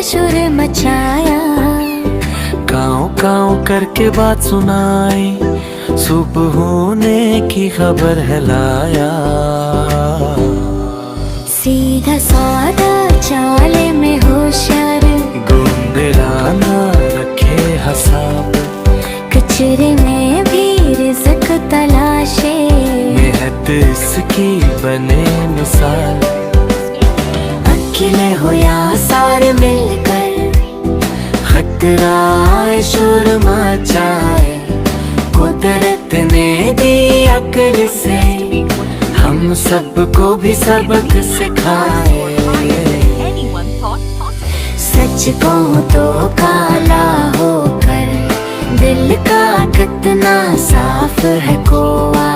शोर मचाया, काँव काँव करके बात सुनाई, सुबह होने की खबर है लाया। सीधा साधा चाले में होशियार, गुंगराना रखे हिसाब, कचरे में भी रिज़्क तलाशे, मेहनत इसकी बने मिसाल। अकेले हो या सारे मिलकर, खतरा है शोर मचाए, कुदरत ने दी अक्ल से हम सबको भी सबक सिखाए। सच कहूँ तो काला होकर दिल का कितना साफ है कोवा,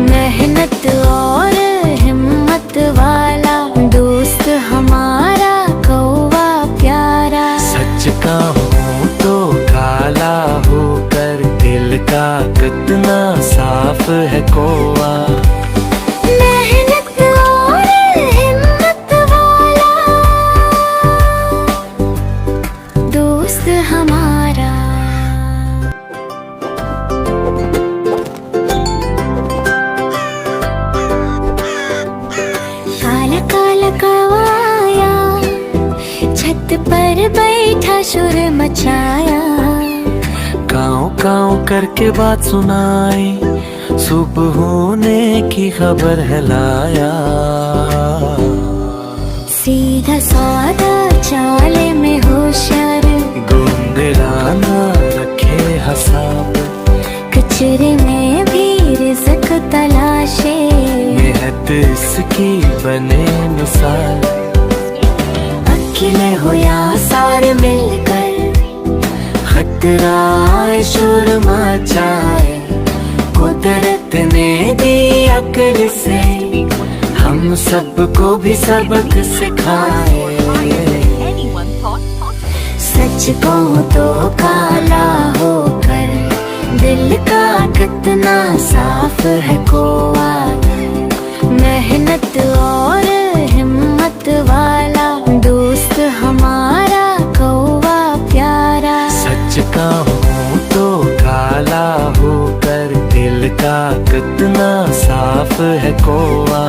मेहनत और हिम्मत वाला दोस्त हमारा कौवा प्यारा। सच कहूँ तो काला होकर दिल का कितना साफ है कोवा, मेहनत और हिम्मत वाला दोस्त हमारा। काला काला कवाया, छत पर बैठा शोर मचाया, काँव काँव करके बात सुनाई, सुबह होने की खबर है लाया। सीधा साधा चाले में होशियार, गुंगराना रखे हिसाब, कचरे में भी रिज़्क तलाशे, मेहनत इसकी बने मिसाल। अकेले हो या सारे मिलकर, खतरा है शोर मचाए, कुदरत ने दी अक्ल से हम सबको भी सबक सिखाए। सच कहूँ तो काला होकर दिल का कितना साफ है कोवा, मेहनत और हिम्मत वाला दोस्त हमारा कौवा प्यारा। सच कहूँ तो काला होकर दिल का कितना साफ है कोवा।